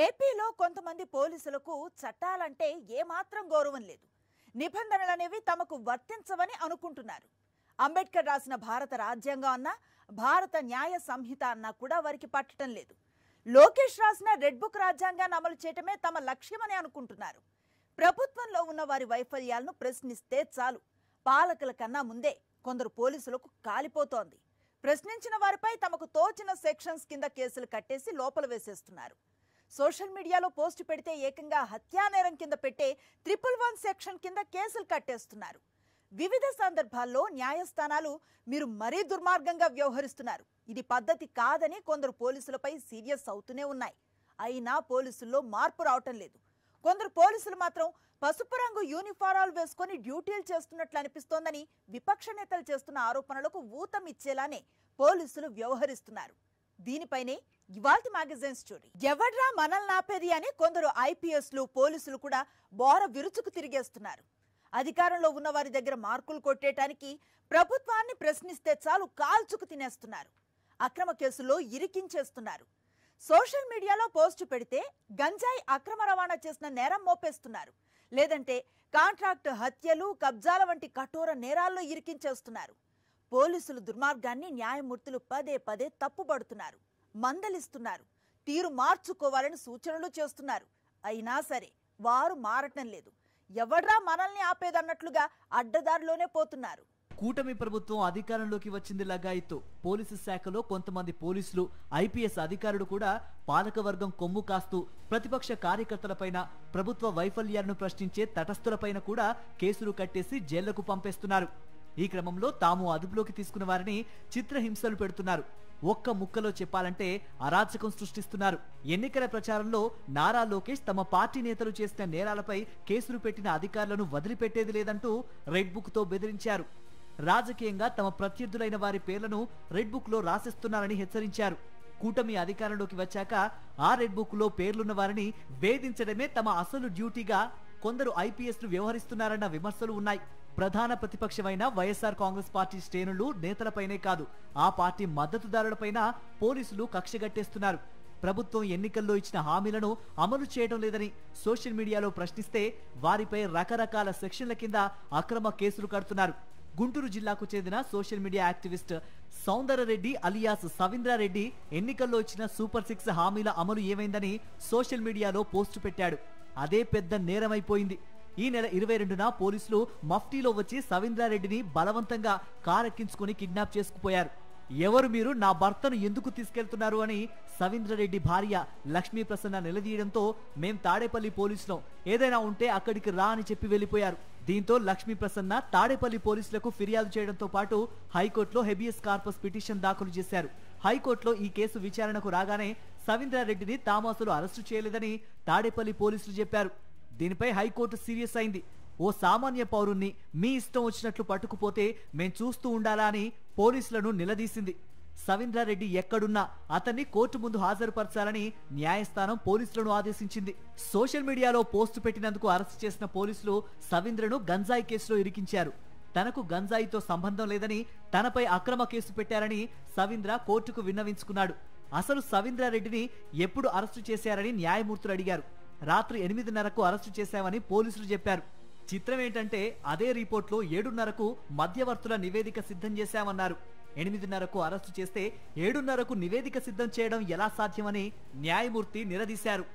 ఏపీలో కొంతమంది పోలీసులకు చట్టాలంటే ఏమాత్రం గౌరవం లేదు. నిబంధనలనేవి తమకు వర్తించవని అనుకుంటున్నారు. అంబేద్కర్ రాసిన భారత రాజ్యాంగం అన్నా, భారత న్యాయ సంహిత అన్నా కూడా వారికి పట్టడం లేదు. లోకేష్ రాసిన రెడ్ బుక్ రాజ్యాంగాన్ని అమలు చేయటమే తమ లక్ష్యమని అనుకుంటున్నారు. ప్రభుత్వంలో ఉన్న వారి వైఫల్యాలను ప్రశ్నిస్తే చాలు, పాలకుల కన్నా ముందే కొందరు పోలీసులకు కాలిపోతోంది. ప్రశ్నించిన వారిపై తమకు తోచిన సెక్షన్స్ కింద కేసులు కట్టేసి లోపల వేసేస్తున్నారు. సోషల్ మీడియాలో పోస్టు పెడితే ఏకంగా హత్యానేరం కింద పెట్టే 111 సెక్షన్ కింద కేసులు కట్టేస్తున్నారు. వివిధ సందర్భాల్లో న్యాయస్థానాలు మీరు మరీ దుర్మార్గంగా వ్యవహరిస్తున్నారు, ఇది పద్ధతి కాదని కొందరు పోలీసులపై సీరియస్ అవుతూనే ఉన్నాయి. అయినా పోలీసుల్లో మార్పు రావటం లేదు. కొందరు పోలీసులు మాత్రం పసుపు రంగు యూనిఫారాలు వేసుకొని డ్యూటీలు చేస్తున్నట్లు అనిపిస్తోందని విపక్ష నేతలు చేస్తున్న ఆరోపణలకు ఊతం ఇచ్చేలానే పోలీసులు వ్యవహరిస్తున్నారు. దీనిపైనే ఇవాల్టి మ్యాగజైన్ స్టోరీ. ఎవడ్రా మనల్ని ఆపేది అని కొందరు ఐపీఎస్లు పోలీసులు కూడా బోర విరుచుకు తిరిగేస్తున్నారు. అధికారంలో ఉన్న వారి దగ్గర మార్కులు కొట్టేయటానికి ప్రభుత్వాన్ని ప్రశ్నిస్తే చాలు కాల్చుకు తినేస్తున్నారు. అక్రమ కేసుల్లో ఇరికించేస్తున్నారు. సోషల్ మీడియాలో పోస్టు పెడితే గంజాయి అక్రమ రవాణా చేసిన నేరం మోపేస్తున్నారు. లేదంటే కాంట్రాక్ట్ హత్యలు, కబ్జాల వంటి కఠోర నేరాల్లో ఇరికించేస్తున్నారు. పోలీసులు దుర్మార్గాన్ని న్యాయమూర్తులు పదే పదే తప్పుపడుతున్నారు, మందలిస్తున్నారు, తీరు మార్చుకోవాలని సూచనలు చేస్తున్నారు. అయినా సరే వారు మారటం లేదు. ఎవడ్రా మనల్ని ఆపేదన్నట్లుగా అడ్డదారిలోనే పోతున్నారు. కూటమి ప్రభుత్వం అధికారంలోకి వచ్చింది లగాయితో పోలీసు శాఖలో కొంతమంది పోలీసులు, ఐపీఎస్ అధికారులు కూడా పాలకవర్గం కొమ్ము కాస్తూ ప్రతిపక్ష కార్యకర్తలపైన, ప్రభుత్వ వైఫల్యాలను ప్రశ్నించే తటస్థులపైన కూడా కేసులు కట్టేసి జైళ్లకు పంపేస్తున్నారు. ఈ క్రమంలో తాము అదుపులోకి తీసుకున్న వారిని చిత్రహింసలు పెడుతున్నారు. ఒక్క ముక్కలో చెప్పాలంటే అరాచకం సృష్టిస్తున్నారు. ఎన్నికల ప్రచారంలో నారా లోకేష్ తమ పార్టీ నేతలు చేసిన నేరాలపై కేసులు పెట్టిన అధికారులను వదిలిపెట్టేది లేదంటూ రెడ్ బుక్ తో బెదిరించారు. రాజకీయంగా తమ ప్రత్యర్థులైన వారి పేర్లను రెడ్ బుక్ లో రాసిస్తున్నారని హెచ్చరించారు. కూటమి అధికారంలోకి వచ్చాక ఆ రెడ్ బుక్ లో పేర్లున్న వారిని వేధించడమే తమ అసలు డ్యూటీగా కొందరు ఐపీఎస్లు వ్యవహరిస్తున్నారన్న విమర్శలు ఉన్నాయి. ప్రధాన ప్రతిపక్షమైన వైఎస్ఆర్ కాంగ్రెస్ పార్టీ శ్రేణులు, నేతలపైనే కాదు, ఆ పార్టీ మద్దతుదారులపైన పోలీసులు కక్షగట్టేస్తున్నారు. ప్రభుత్వం ఎన్నికల్లో ఇచ్చిన హామీలను అమలు చేయడం లేదని సోషల్ మీడియాలో ప్రశ్నిస్తే వారిపై రకరకాల సెక్షన్ల కింద అక్రమ కేసులు కడుతున్నారు. గుంటూరు జిల్లాకు చెందిన సోషల్ మీడియా యాక్టివిస్ట్ సౌందరరెడ్డి అలియాస్ సవీంద్రారెడ్డి ఎన్నికల్లో ఇచ్చిన సూపర్ 6 హామీల అమలు ఏమైందని సోషల్ మీడియాలో పోస్టు పెట్టాడు. అదే పెద్ద నేరమైపోయింది. ఈ నెల 22న పోలీసులు మఫ్టీలో వచ్చి సవీంద్రారెడ్డిని బలవంతంగా కారెక్కించుకుని కిడ్నాప్ చేసుకుపోయారు. ఎవరు మీరు, నా భర్తను ఎందుకు తీసుకెళ్తున్నారు అని సవీంద్రారెడ్డి భార్య లక్ష్మీ ప్రసన్న నిలదీయడంతో మేం తాడేపల్లి పోలీసులం, ఏదైనా ఉంటే అక్కడికి రా అని చెప్పి వెళ్లిపోయారు. దీంతో లక్ష్మీ ప్రసన్న తాడేపల్లి పోలీసులకు ఫిర్యాదు చేయడంతో పాటు హైకోర్టులో హెబియస్ కార్పస్ పిటిషన్ దాఖలు చేశారు. హైకోర్టులో ఈ కేసు విచారణకు రాగానే సవీంద్రారెడ్డిని తాము అసలు అరెస్టు చేయలేదని తాడేపల్లి పోలీసులు చెప్పారు. దీనిపై హైకోర్టు సీరియస్ అయింది. ఓ సామాన్య పౌరుణ్ణి మీ ఇష్టం వచ్చినట్లు పట్టుకుపోతే మేం చూస్తూ ఉండాలా అని పోలీసులను నిలదీసింది. సవీంద్రారెడ్డి ఎక్కడున్నా అతన్ని కోర్టు ముందు హాజరుపరచాలని న్యాయస్థానం పోలీసులను ఆదేశించింది. సోషల్ మీడియాలో పోస్టు పెట్టినందుకు అరెస్టు చేసిన పోలీసులు సవీంద్రను గంజాయి కేసులో ఇరికించారు. తనకు గంజాయితో సంబంధం లేదని, తనపై అక్రమ కేసు పెట్టారని సవీంద్ర కోర్టుకు విన్నవించుకున్నాడు. అసలు సవీంద్రారెడ్డిని ఎప్పుడు అరెస్టు చేశారని న్యాయమూర్తులు అడిగారు. రాత్రి 8:30కు అరెస్టు చేశామని పోలీసులు చెప్పారు. చిత్రం ఏంటంటే అదే రిపోర్ట్లో 7:30కు మధ్యవర్తుల నివేదిక సిద్ధం చేశామన్నారు. 8:30కు అరెస్టు చేస్తే 7:30కు నివేదిక సిద్ధం చేయడం ఎలా సాధ్యమని న్యాయమూర్తి నిలదీశారు.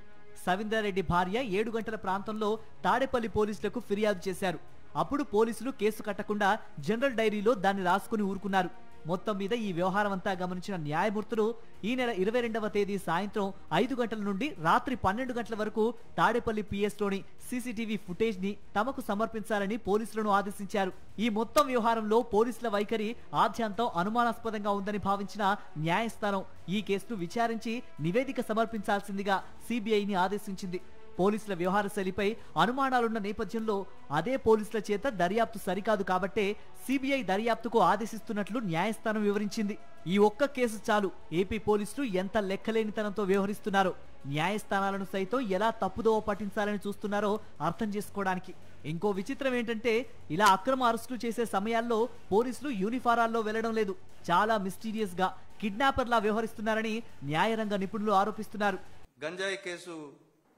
సవీంద్రారెడ్డి భార్య 7 గంటల ప్రాంతంలో తాడేపల్లి పోలీసులకు ఫిర్యాదు చేశారు. అప్పుడు పోలీసులు కేసు కట్టకుండా జనరల్ డైరీలో దాన్ని రాసుకుని ఊరుకున్నారు. మొత్తం మీద ఈ వ్యవహారం అంతా గమనించిన న్యాయమూర్తులు ఈ నెల 22వ తేదీ సాయంత్రం 5 గంటల నుండి రాత్రి 12 గంటల వరకు తాడేపల్లి పిఎస్లోని సీసీటీవీ ఫుటేజ్ ని తమకు సమర్పించాలని పోలీసులను ఆదేశించారు. ఈ మొత్తం వ్యవహారంలో పోలీసుల వైఖరి ఆద్యంతం అనుమానాస్పదంగా ఉందని భావించిన న్యాయస్థానం ఈ కేసును విచారించి నివేదిక సమర్పించాల్సిందిగా సిబిఐని ఆదేశించింది. పోలీసుల వ్యవహార శైలిపై అనుమానాలున్న నేపథ్యంలో అదే పోలీసుల చేత దర్యాప్తు సరికాదు కాబట్టే సిబిఐ దర్యాప్తుకు ఆదేశిస్తున్నట్లు న్యాయస్థానం వివరించింది. ఈ ఒక్క కేసు చాలు ఏపీ పోలీసులు ఎంత లెక్కలేనితనంతో వ్యవహరిస్తున్నారో, న్యాయస్థానాలను సైతం ఎలా తప్పుదోవ పట్టించాలని చూస్తున్నారో అర్థం చేసుకోవడానికి. ఇంకో విచిత్రం ఏంటంటే ఇలా అక్రమ అరెస్టులు చేసే సమయాల్లో పోలీసులు యూనిఫారాల్లో వెళ్లడం లేదు. చాలా మిస్టీరియస్ గా కిడ్నాపర్లా వ్యవహరిస్తున్నారని న్యాయరంగ నిపుణులు ఆరోపిస్తున్నారు. గంజాయి కేసు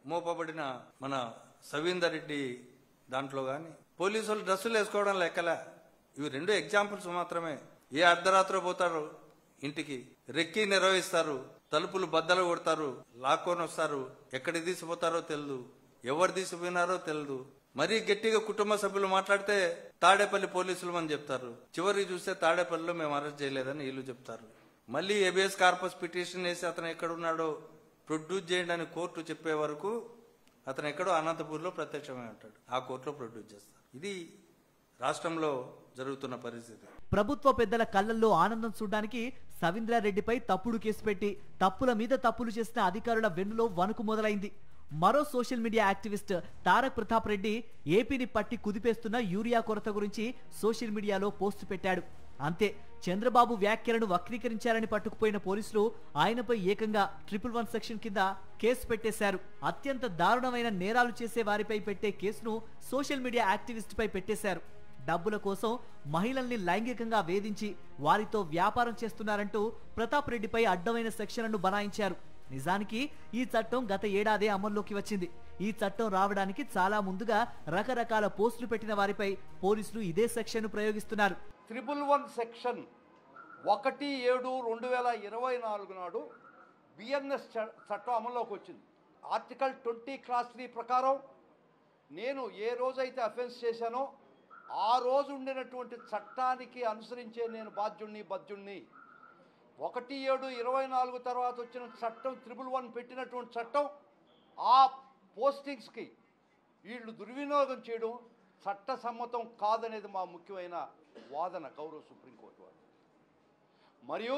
మోపబడిన మన సవీందర్ రెడ్డి దాంట్లో కానీ పోలీసులు డ్రెస్సులు వేసుకోవడం లెక్కలే. ఇవి 2 ఎగ్జాంపుల్స్ మాత్రమే. ఏ అర్ధరాత్రి పోతారు ఇంటికి, రెక్కి నిర్వహిస్తారు, తలుపులు బద్దలు కొడతారు, లాక్కొని వస్తారు, ఎక్కడికి తీసిపోతారో తెలియదు, ఎవరు తీసిపోయినారో తెలియదు. మరీ గట్టిగా కుటుంబ సభ్యులు మాట్లాడితే తాడేపల్లి పోలీసులు అని చెప్తారు. చివరికి చూస్తే తాడేపల్లిలో మేము అరెస్ట్ చేయలేదని వీళ్ళు చెప్తారు. మళ్ళీ హెబియస్ కార్పస్ పిటిషన్ వేసి అతను ఎక్కడున్నాడో ప్రొడ్యూస్ చేయండి అని కోర్టు చెప్పే వరకు అతను ఎక్కడో అనంతపూర్లో ప్రత్యక్షమై ఉంటాడు. ఆ కోర్టులో ప్రొడ్యూస్ చేస్తారు. ఇది రాష్ట్రంలో జరుగుతున్న పరిస్థితి. ప్రభుత్వ పెద్దల కళ్ళల్లో ఆనందం చూడడానికి సవీంద్రారెడ్డిపై తప్పుడు కేసు పెట్టి తప్పుల మీద తప్పులు చేసిన అధికారుల వెన్నులో వణుకు మొదలైంది. మరో social media activist Tarak Pratap Reddy ఏపీని పట్టి కుదిపేస్తున్న యూరియా కొరత గురించి సోషల్ మీడియాలో పోస్టు పెట్టాడు. అంతే, చంద్రబాబు వ్యాఖ్యలను వక్రీకరించారని పట్టుకుపోయిన పోలీసులు ఆయనపై ఏకంగా 111 సెక్షన్ కింద కేసు పెట్టేశారు. అత్యంత దారుణమైన నేరాలు చేసే వారిపై పెట్టే కేసును సోషల్ మీడియా యాక్టివిస్ట్ పై పెట్టేశారు. డబ్బుల కోసం మహిళల్ని లైంగికంగా వేధించి వారితో వ్యాపారం చేస్తున్నారంటూ ప్రతాప్ రెడ్డిపై అడ్డమైన సెక్షన్లను బనాయించారు. నిజానికి ఈ చట్టం గత ఏడాదే అమల్లోకి వచ్చింది. ఈ చట్టం రావడానికి చాలా ముందుగా రకరకాల పోస్టులు పెట్టిన వారిపై పోలీసులు ఇదే సెక్షన్ ప్రయోగిస్తున్నారు. 111 సెక్షన్ 1/7/2024 నాడు బిఎన్ఎస్ చట్టం అమల్లోకి వచ్చింది. ఆర్టికల్ 20(3) ప్రకారం నేను ఏ రోజైతే అఫెన్స్ చేశానో ఆ రోజు ఉండినటువంటి చట్టానికి అనుసరించే నేను బద్యుణ్ణి. 1/7/24 తర్వాత వచ్చిన చట్టం 111 పెట్టినటువంటి చట్టం ఆ పోస్టింగ్స్కి వీళ్ళు దుర్వినియోగం చేయడం చట్టసమ్మతం కాదనేది మా ముఖ్యమైన వాదన గౌరవ సుప్రీంకోర్టు వారు. మరియు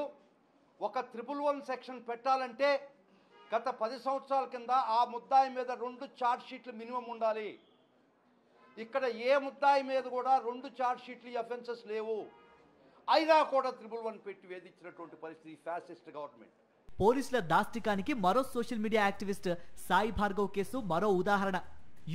ఒక 111 సెక్షన్ పెట్టాలంటే గత 10 సంవత్సరాల కింద ఆ ముద్దాయి మీద 2 ఛార్జ్ షీట్లు మినిమం ఉండాలి. ఇక్కడ ఏ ముద్దాయి మీద కూడా 2 ఛార్జ్ షీట్లు అఫెన్సెస్ లేవు. అయినా కూడా 111 పెట్టి వేధించినటువంటి పరిస్థితి ఫ్యాసిస్ట్ గవర్నమెంట్. పోలీసుల దాష్టికానికి మరో social media activist Sai Bhargav case మరో ఉదాహరణ.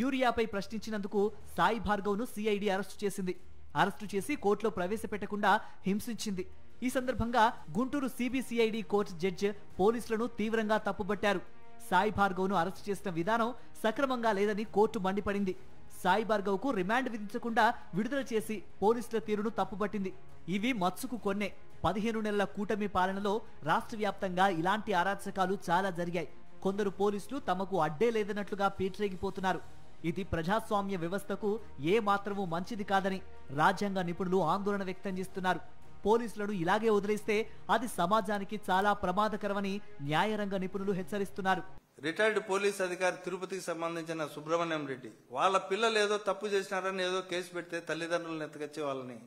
యూరియాపై ప్రశ్నించినందుకు సాయి భార్గవ్ ను సిఐడి అరెస్టు చేసింది. అరెస్టు చేసి కోర్టులో ప్రవేశపెట్టకుండా హింసించింది. ఈ సందర్భంగా గుంటూరు సిబిసిఐడి కోర్టు జడ్జి పోలీసులను తీవ్రంగా తప్పుబట్టారు. సాయి భార్గవ్ ను అరెస్టు చేసిన విధానం సక్రమంగా లేదని కోర్టు మండిపడింది. సాయి భార్గవ్ కు రిమాండ్ విధించకుండా విడుదల చేసి పోలీసుల తీరును తప్పుపట్టింది. ఇవి మత్సుకు కొన్నే. 15 నెలల కూటమి పాలనలో రాష్ట్ర వ్యాప్తంగా ఇలాంటి అరాచకాలు చాలా జరిగాయి. కొందరు పోలీసులు తమకు అడ్డే లేదన్నట్లుగా పీట్రేగిపోతున్నారు. ఇది ప్రజాస్వామ్య వ్యవస్థకు ఏ మాత్రమూ మంచిది కాదని రాజ్యాంగ నిపుణులు ఆందోళన వ్యక్తం చేస్తున్నారు. పోలీసులను ఇలాగే వదిలేస్తే అది సమాజానికి చాలా ప్రమాదకరమని న్యాయరంగ నిపుణులు హెచ్చరిస్తున్నారు. రిటైర్డ్ పోలీస్ అధికారి తిరుపతికి సంబంధించిన సుబ్రహ్మణ్యం రెడ్డి వాళ్ళ పిల్లలు ఏదో తప్పు చేసినారని ఏదో కేసు పెడితే తల్లిదండ్రులను ఎత్తుకొచ్చి వాళ్ళని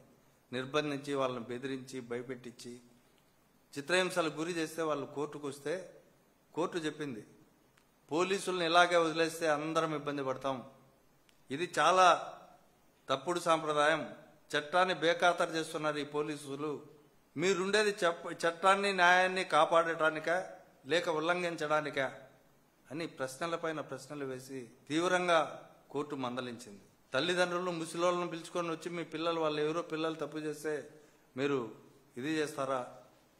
నిర్బంధించి వాళ్ళని బెదిరించి భయపెట్టించి చిత్రహింసలకు గురి చేస్తే వాళ్ళు కోర్టుకు వస్తే కోర్టు చెప్పింది పోలీసులను ఇలాగే వదిలేస్తే అందరం ఇబ్బంది పడతాం. ఇది చాలా తప్పుడు సాంప్రదాయం. చట్టాన్ని బేఖాతరు చేస్తున్నారు ఈ పోలీసులు. మీరుండేది చట్టాన్ని న్యాయాన్ని కాపాడటానికా లేక ఉల్లంఘించడానికా అని ప్రశ్నలపైన ప్రశ్నలు వేసి తీవ్రంగా కోర్టు మందలించింది. తల్లిదండ్రులు ముసలోళ్ళను పిలుచుకొని వచ్చి మీ పిల్లలు వాళ్ళు ఎవరో పిల్లలు తప్పు చేస్తే మీరు ఇది చేస్తారా,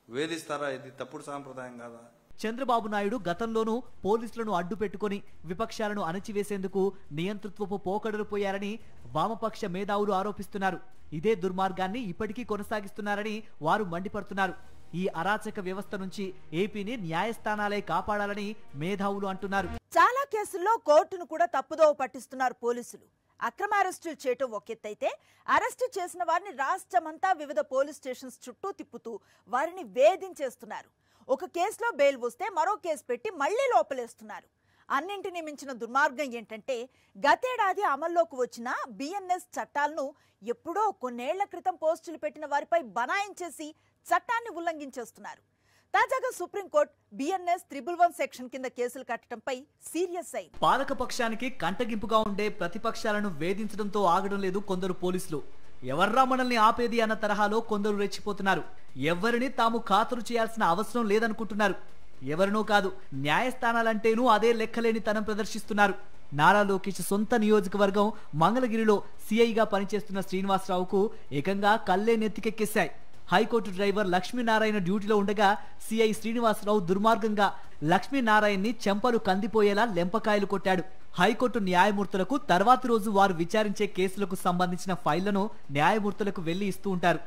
వేధిస్తారా? ఇది తప్పుడు సాంప్రదాయం కాదా? చంద్రబాబు నాయుడు గతంలోనూ పోలీసులను అడ్డు పెట్టుకుని విపక్షాలను అణచివేసేందుకు నియంతృత్వపు పోకడలు పోయారని వామపక్ష మేధావులు ఆరోపిస్తున్నారు. ఇదే దుర్మార్గాన్ని ఇప్పటికీ కొనసాగిస్తున్నారని వారు మండిపడుతున్నారు. ఈ అరాచక వ్యవస్థ నుంచి ఏపీని న్యాయస్థానాలే కాపాడాలని మేధావులు అంటున్నారు. చాలా కేసుల్లో కోర్టును కూడా తప్పుదోవ పట్టిస్తున్నారు పోలీసులు. అక్రమ అరెస్టులు చేయటం ఒకెత్తైతే అరెస్టు చేసిన వారిని రాష్ట్రమంతా వివిధ పోలీస్ స్టేషన్స్ చుట్టూ తిప్పుతూ వారిని వేధించేస్తున్నారు. ఒక కేసులో బెయిల్ వస్తే మరో కేసు పెట్టి మళ్లీ లోపలేస్తున్నారు. అన్నింటినీ మించిన దుర్మార్గం ఏంటంటే గతేడాది అమల్లోకి వచ్చిన బిఎన్ఎస్ చట్టాలను ఎప్పుడో కొన్నేళ్ల క్రితం పోస్టులు పెట్టిన వారిపై బనాయించేసి చట్టాన్ని ఉల్లంఘించేస్తున్నారు. తాజాగా సుప్రీంకోర్టు బిఎన్ఎస్ 111 సెక్షన్ కింద కేసులు కట్టడంపై సీరియస్ అయింది. పాలక పక్షానికి కంటగింపుగా ఉండే ప్రతిపక్షాలను వేధించడంతో ఆగడం లేదు కొందరు పోలీసులు. ఎవర్రా మనల్ని ఆపేది అన్న తరహాలో కొందరు రెచ్చిపోతున్నారు. ఎవరిని తాము ఖాతరు చేయాల్సిన అవసరం లేదనుకుంటున్నారు. ఎవరినో కాదు, న్యాయస్థానాలంటేనూ అదే లెక్కలేని తనం ప్రదర్శిస్తున్నారు. నారా లోకేష్ సొంత నియోజకవర్గం మంగళగిరిలో సిఐగా పనిచేస్తున్న శ్రీనివాసరావుకు ఏకంగా కళ్ళే నెత్తికెక్కేశాయి. హైకోర్టు డ్రైవర్ లక్ష్మీనారాయణ డ్యూటీలో ఉండగా సిఐ శ్రీనివాసరావు దుర్మార్గంగా లక్ష్మీనారాయణని చెంపలు కందిపోయేలా లెంపకాయలు కొట్టాడు. హైకోర్టు న్యాయమూర్తులకు తర్వాతి రోజు వారు విచారించే కేసులకు సంబంధించిన ఫైళ్లను న్యాయమూర్తులకు వెళ్లి ఇస్తూ ఉంటారు.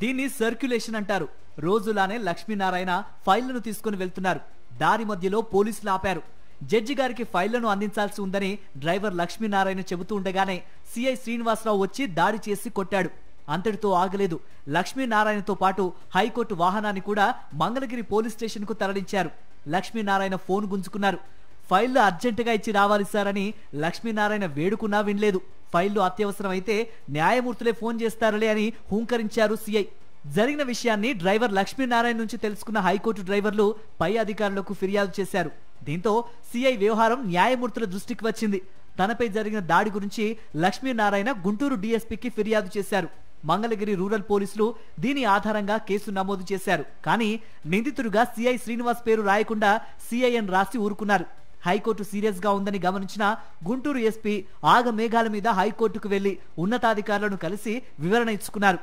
దీన్ని సర్క్యులేషన్ అంటారు. రోజులానే లక్ష్మీనారాయణ ఫైళ్లను తీసుకుని వెళ్తున్నారు. దారి మధ్యలో పోలీసులు ఆపారు. జడ్జి గారికి ఫైళ్లను అందించాల్సి ఉందని డ్రైవర్ లక్ష్మీనారాయణ చెబుతూ ఉండగానే సిఐ శ్రీనివాసరావు వచ్చి దాడి చేసి కొట్టాడు. అంతటితో ఆగలేదు. లక్ష్మీనారాయణతో పాటు హైకోర్టు వాహనాన్ని కూడా మంగళగిరి పోలీస్ స్టేషన్ కు తరలించారు. లక్ష్మీనారాయణ ఫోన్ గుంజుకున్నారు. ఫైళ్లు అర్జెంటుగా ఇచ్చి రావాలి సార్ అని లక్ష్మీనారాయణ వేడుకున్నా వినలేదు. ఫైళ్లు అత్యవసరం అయితే న్యాయమూర్తులే ఫోన్ చేస్తారులే అని హూంకరించారు సిఐ. జరిగిన విషయాన్ని డ్రైవర్ లక్ష్మీనారాయణ నుంచి తెలుసుకున్న హైకోర్టు డ్రైవర్లు పై అధికారులకు ఫిర్యాదు చేశారు. దీంతో సిఐ వ్యవహారం న్యాయమూర్తుల దృష్టికి వచ్చింది. తనపై జరిగిన దాడి గురించి లక్ష్మీనారాయణ గుంటూరు డీఎస్పీకి ఫిర్యాదు చేశారు. మంగళగిరి రూరల్ పోలీసులు దీని ఆధారంగా కేసు నమోదు చేశారు. కానీ నిందితుడిగా సిఐ శ్రీనివాస్ పేరు రాయకుండా సిఐఎన్ రాసి ఊరుకున్నారు. హైకోర్టు సీరియస్ గా ఉందని గమనించిన గుంటూరు ఎస్పీ ఆగమేఘాల మీద హైకోర్టుకు వెళ్లి ఉన్నతాధికారులను కలిసి వివరణ ఇచ్చుకున్నారు.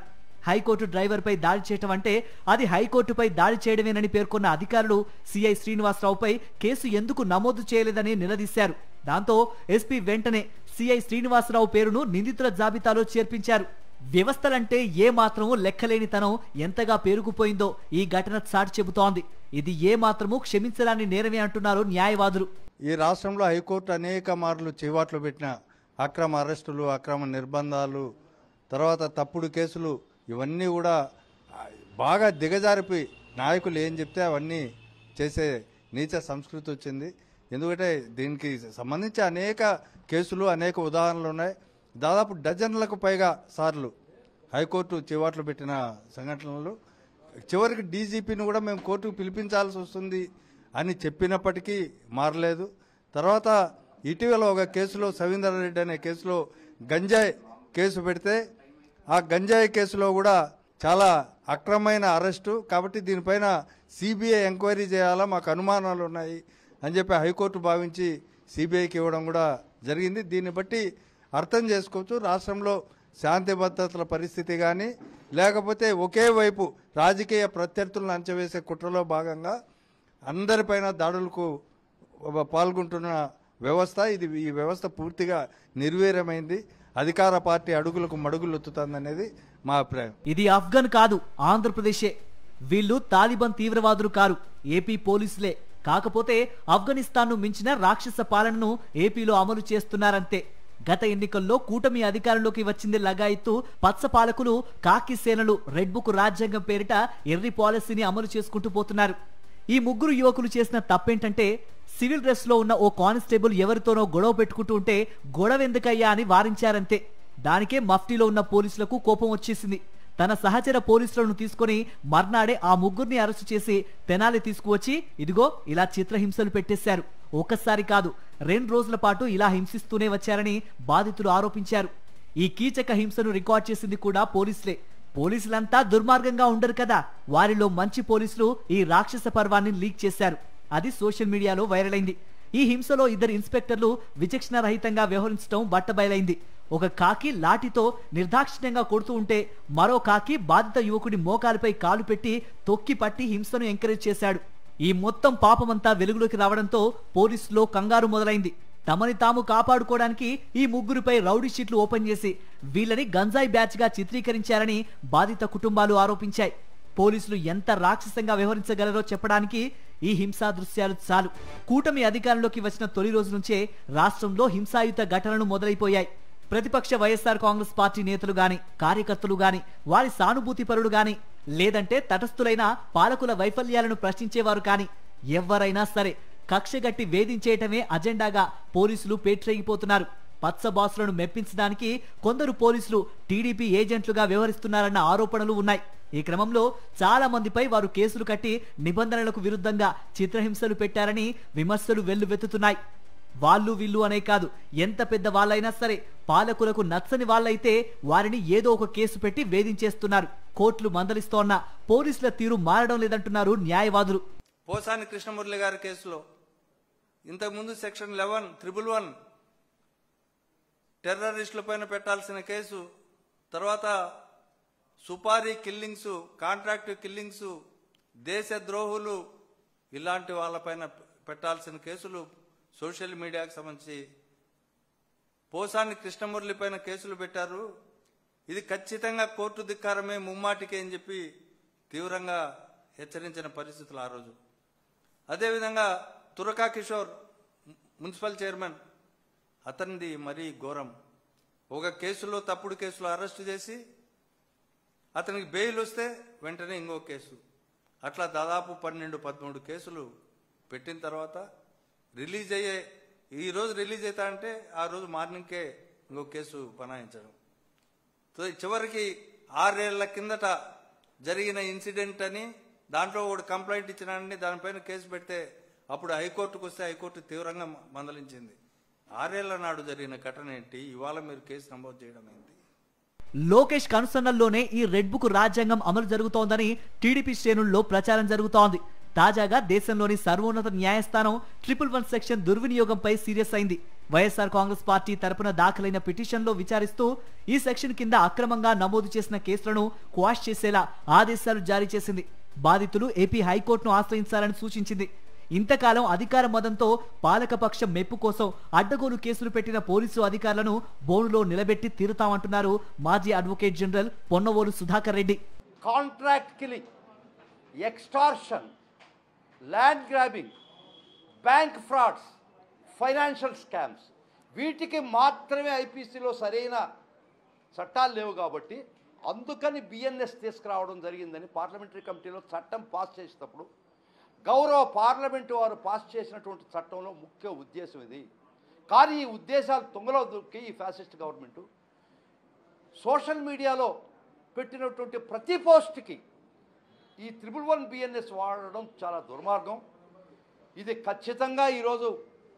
హైకోర్టు డ్రైవర్ పై దాడి చేయటం అంటే అది హైకోర్టుపై దాడి చేయడమేనని పేర్కొన్న అధికారులు సిఐ శ్రీనివాసరావుపై కేసు ఎందుకు నమోదు చేయలేదని నిలదీశారు. దాంతో ఎస్పీ వెంటనే సిఐ శ్రీనివాసరావు పేరును నిందితుల జాబితాలో చేర్పించారు. వ్యవస్థలంటే ఏ మాత్రమూ లెక్కలేనితనం ఎంతగా పేరుకుపోయిందో ఈ ఘటన చాటి చెబుతోంది. ఇది ఏ మాత్రమూ క్షమించరాని నేరమే అంటున్నారు న్యాయవాదులు. ఈ రాష్ట్రంలో హైకోర్టు అనేక మార్లు చివాట్లు పెట్టిన అక్రమ అరెస్టులు, అక్రమ నిర్బంధాలు, తర్వాత తప్పుడు కేసులు, ఇవన్నీ కూడా బాగా దిగజారిపోయి నాయకులు ఏం చెప్తే అవన్నీ చేసే నీచ సంస్కృతి వచ్చింది. ఎందుకంటే దీనికి సంబంధించి అనేక కేసులు, అనేక ఉదాహరణలు ఉన్నాయి. దాదాపు డజన్లకు పైగా సార్లు హైకోర్టు చివాట్లు పెట్టిన సంఘటనలు. చివరికి డీజీపీని కూడా మేము కోర్టుకు పిలిపించాల్సి వస్తుంది అని చెప్పినప్పటికీ మారలేదు. తర్వాత ఇటీవల ఒక కేసులో సవీందర్ రెడ్డి అనే కేసులో గంజాయి కేసు పెడితే ఆ గంజాయి కేసులో కూడా చాలా అక్రమమైన అరెస్టు కాబట్టి దీనిపైన సిబిఐ ఎంక్వైరీ చేయాలా, మాకు అనుమానాలు ఉన్నాయి అని చెప్పి హైకోర్టు భావించి సిబిఐకి ఇవ్వడం కూడా జరిగింది. దీన్ని బట్టి అర్థం చేసుకోవచ్చు రాష్ట్రంలో శాంతి భద్రతల పరిస్థితి కానీ, లేకపోతే ఒకే వైపు రాజకీయ ప్రత్యర్థులను అంచవేసే కుట్రలో భాగంగా అందరిపైన దాడులకు పాల్గొంటున్న వ్యవస్థ ఇది. ఈ వ్యవస్థ పూర్తిగా నిర్వీర్యమైంది. అధికార పార్టీ అడుగులకు మడుగులు ఒత్తుతుందనేది మా అభిప్రాయం. ఇది ఆఫ్ఘన్ కాదు, ఆంధ్రప్రదేశే. వీళ్ళు తాలిబాన్ తీవ్రవాదులు కారు, ఏపీ పోలీసులే. కాకపోతే ఆఫ్ఘనిస్తాన్ను మించిన రాక్షస పాలనను ఏపీలో అమలు చేస్తున్నారంతే. గత ఎన్నికల్లో కూటమి అధికారంలోకి వచ్చింది లగాయత్తు పచ్చ పాలకులు, కాకి సేనలు రెడ్ బుక్ రాజ్యాంగం పేరిట ఎర్రి పాలసీని అమలు చేసుకుంటూ పోతున్నారు. ఈ ముగ్గురు యువకులు చేసిన తప్పేంటంటే సివిల్ డ్రెస్ లో ఉన్న ఓ కానిస్టేబుల్ ఎవరితోనో గొడవ పెట్టుకుంటూ ఉంటే గొడవెందుకయ్యా అని వారించారంతే. దానికే మఫ్టీలో ఉన్న పోలీసులకు కోపం వచ్చేసింది. తన సహచర పోలీసులను తీసుకుని మర్నాడే ఆ ముగ్గురిని అరెస్టు చేసి తెనాలి తీసుకువచ్చి ఇదిగో ఇలా చిత్రహింసలు పెట్టేశారు. ఒక్కసారి కాదు, 2 రోజుల పాటు ఇలా హింసిస్తూనే వచ్చారని బాధితులు ఆరోపించారు. ఈ కీచక హింసను రికార్డ్ చేసింది కూడా పోలీసులే. పోలీసులంతా దుర్మార్గంగా ఉండరు కదా, వారిలో మంచి పోలీసులు ఈ రాక్షస పర్వాన్ని లీక్ చేశారు. అది సోషల్ మీడియాలో వైరల్ అయింది. ఈ హింసలో 2 ఇన్స్పెక్టర్లు విచక్షణ రహితంగా వ్యవహరించడం బట్టబయలైంది. ఒక కాకి లాఠీతో నిర్దాక్షిణ్యంగా కొడుతూ ఉంటే మరో కాకి బాధిత యువకుడి మోకాలిపై కాలు పెట్టి తొక్కి పట్టి హింసను ఎంకరేజ్ చేశాడు. ఈ మొత్తం పాపమంతా వెలుగులోకి రావడంతో పోలీసులో కంగారు మొదలైంది. తమని తాము కాపాడుకోవడానికి ఈ ముగ్గురిపై రౌడీ షీట్లు ఓపెన్ చేసి వీళ్ళని గంజాయి బ్యాచ్ గా చిత్రీకరించారని బాధిత కుటుంబాలు ఆరోపించాయి. పోలీసులు ఎంత రాక్షసంగా వ్యవహరించగలరో చెప్పడానికి ఈ హింసా దృశ్యాలు చాలు. కూటమి అధికారంలోకి వచ్చిన తొలి రోజు నుంచే రాష్ట్రంలో హింసాయుత ఘటనలు మొదలైపోయాయి. ప్రతిపక్ష వైఎస్ఆర్ కాంగ్రెస్ పార్టీ నేతలు గాని, కార్యకర్తలు గాని, వారి సానుభూతి పరుడు గాని, లేదంటే తటస్థులైన పాలకుల వైఫల్యాలను ప్రశ్నించేవారు కాని ఎవరైనా సరే కక్షగట్టి వేధించేయటమే అజెండాగా పోలీసులు పేట్రేగిపోతున్నారు. పచ్చ బాసులను మెప్పించడానికి కొందరు పోలీసులు టీడీపీ ఏజెంట్లుగా వ్యవహరిస్తున్నారన్న ఆరోపణలు ఉన్నాయి. ఈ క్రమంలో చాలా మందిపై వారు కేసులు కట్టి నిబంధనలకు విరుద్ధంగా చిత్రహింసలు పెట్టారని విమర్శలు వెల్లువెత్తుతున్నాయి. వాళ్ళు వీళ్ళు అనే కాదు, ఎంత పెద్ద వాళ్ళైనా సరే పాలకులకు నచ్చని వాళ్ళైతే వారిని ఏదో ఒక కేసు పెట్టి వేధించేస్తున్నారు. కోర్టులు మందలిస్తోన్న పోలీసుల తీరు మారడం లేదంటున్నారు న్యాయవాదులు. పోసాని కృష్ణమురళి గారి కేసులో ఇంతకుముందు సెక్షన్ 11(1) టెర్రరిస్టుల పైన పెట్టాల్సిన కేసు, తర్వాత సుపారీ కిల్లింగ్స్, కాంట్రాక్ట్ కిల్లింగ్స్, దేశద్రోహులు ఇలాంటి వాళ్ళపైన పెట్టాల్సిన కేసులు సోషల్ మీడియాకు సంబంధించి పోసాని కృష్ణమురళి పైన కేసులు పెట్టారు. ఇది ఖచ్చితంగా కోర్టు ధిక్కారమే ముమ్మాటికే అని చెప్పి తీవ్రంగా హెచ్చరించిన పరిస్థితులు ఆ రోజు. అదేవిధంగా తురకా కిషోర్ మున్సిపల్ చైర్మన్, అతనిది మరీ ఘోరం. ఒక కేసులో తప్పుడు కేసులో అరెస్టు చేసి అతనికి బెయిల్ వస్తే వెంటనే ఇంకో కేసు, అట్లా దాదాపు 12-13 కేసులు పెట్టిన తర్వాత రిలీజ్ అయ్యే, ఈరోజు రిలీజ్ అవుతా అంటే ఆ రోజు మార్నింగ్కే ఇంకో కేసు బనాయించడం. చివరికి 6 ఏళ్ల కిందట జరిగిన ఇన్సిడెంట్ అని దాంట్లో ఒకటి కంప్లైంట్ ఇచ్చినాడని దానిపైన కేసు పెడితే అప్పుడు హైకోర్టుకు వస్తే హైకోర్టు తీవ్రంగా మందలించింది. 6 ఏళ్ల నాడు జరిగిన ఘటన ఏంటి, ఇవాళ మీరు కేసు నమోదు చేయడం ఏంటి? లోకేష్ కనుసన్నల్లోనే ఈ రెడ్ బుక్ రాజ్యాంగం అమలు జరుగుతోందని టీడీపీ శ్రేణుల్లో ప్రచారం జరుగుతోంది. తాజాగా దేశంలోని సర్వోన్నత న్యాయస్థానం 111 సెక్షన్ దుర్వినియోగంపై సీరియస్ అయింది. వైఎస్ఆర్ కాంగ్రెస్ పార్టీ తరపున దాఖలైన పిటిషన్లో విచారిస్తూ ఈ సెక్షన్ కింద అక్రమంగా నమోదు చేసిన కేసులను క్వాష్ చేసేలా ఆదేశాలు జారీ చేసింది. బాధితులు ఏపీ హైకోర్టును ఆశ్రయించాలని సూచించింది. ఇంతకాలం అధికార మదంతో పాలకపక్షం మెప్పు కోసం అడ్డగోలు కేసులు పెట్టిన పోలీసు అధికారులను బోనులో నిలబెట్టి తీరుతామంటున్నారు మాజీ advocate general Ponnavolu Sudhakar Reddy. Contract killing, extortion, land grabbing, bank frauds, financial scams, వీటికి మాత్రమే ఐపీసీలో సరైన చట్టాలు లేవు కాబట్టి అందుకని బిఎన్ఎస్ తీసుకురావడం జరిగిందని పార్లమెంటరీ కమిటీలో చట్టం పాస్ చేసేటప్పుడు గౌరవ పార్లమెంటు వారు పాస్ చేసినటువంటి చట్టంలో ముఖ్య ఉద్దేశం ఇది. కానీ ఈ ఉద్దేశాలు తుంగలో దొరికి ఈ ఫ్యాసిస్ట్ గవర్నమెంటు సోషల్ మీడియాలో పెట్టినటువంటి ప్రతి పోస్ట్కి ఈ 111 బిఎన్ఎస్ వాడడం చాలా దుర్మార్గం. ఇది ఖచ్చితంగా ఈరోజు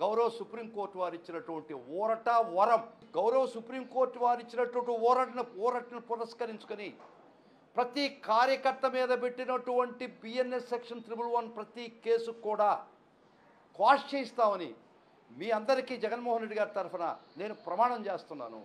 గౌరవ సుప్రీంకోర్టు వారు ఇచ్చినటువంటి ఊరట వరం, గౌరవ సుప్రీంకోర్టు వారు ఇచ్చినటువంటి ఊరటను పురస్కరించుకొని ప్రతి కార్యకర్త మీద పెట్టినటువంటి బిఎన్ఎస్ సెక్షన్ 111 ప్రతి కేసు కూడా క్వాష్ చేయిస్తామని మీ అందరికీ జగన్మోహన్ రెడ్డి గారి తరఫున నేను ప్రమాణం చేస్తున్నాను.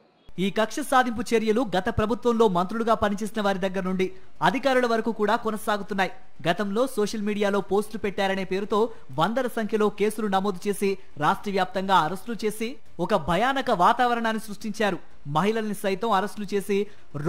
ఈ కక్ష సాధింపు చర్యలు గత ప్రభుత్వంలో మంత్రులుగా పనిచేసిన వారి దగ్గర నుండి అధికారుల వరకు కూడా కొనసాగుతున్నాయి. గతంలో సోషల్ మీడియాలో పోస్టులు పెట్టారనే పేరుతో వందల సంఖ్యలో కేసులు నమోదు చేసి రాష్ట్ర వ్యాప్తంగా అరెస్టులు చేసి ఒక భయానక వాతావరణాన్ని సృష్టించారు. మహిళల్ని సైతం అరెస్టులు చేసి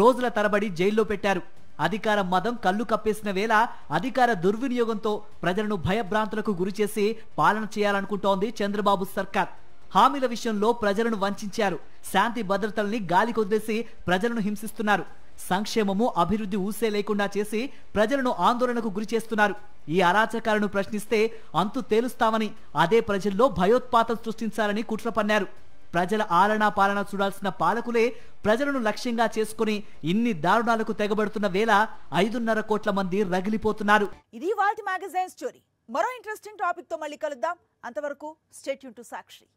రోజుల తరబడి జైల్లో పెట్టారు. అధికార మదం కళ్ళు కప్పేసిన వేళ అధికార దుర్వినియోగంతో ప్రజలను భయభ్రాంతులకు గురిచేసి పాలన చేయాలనుకుంటోంది చంద్రబాబు సర్కార్. హామీల విషయంలో ప్రజలను వంచారు. శాంతి భద్రతల్ని గాలికి వదిలేసి ప్రజలను హింసిస్తున్నారు. సంక్షేమము అభివృద్ధి ఊసే లేకుండా చేసి ప్రజలను ఆందోళనకు గురి చేస్తున్నారు. ఈ అరాచకాలను ప్రశ్నిస్తే అంతు తేలుస్తామని అదే ప్రజల్లో భయోత్పాతం సృష్టించాలని కుట్ర పన్నారు. ప్రజల ఆలనా పాలన చూడాల్సిన పాలకులే ప్రజలను లక్ష్యంగా చేసుకుని ఇన్ని దారుణాలకు తెగబడుతున్న వేళ 5.5 కోట్ల మంది రగిలిపోతున్నారు. ఇది వాల్టి మ్యాగజైన్ స్టోరీ. మరో ఇంట్రెస్టింగ్ టాపిక్ తో మళ్ళీ కలుద్దాం. అంతవరకు స్టే ట్యూన్ టు సాక్షి.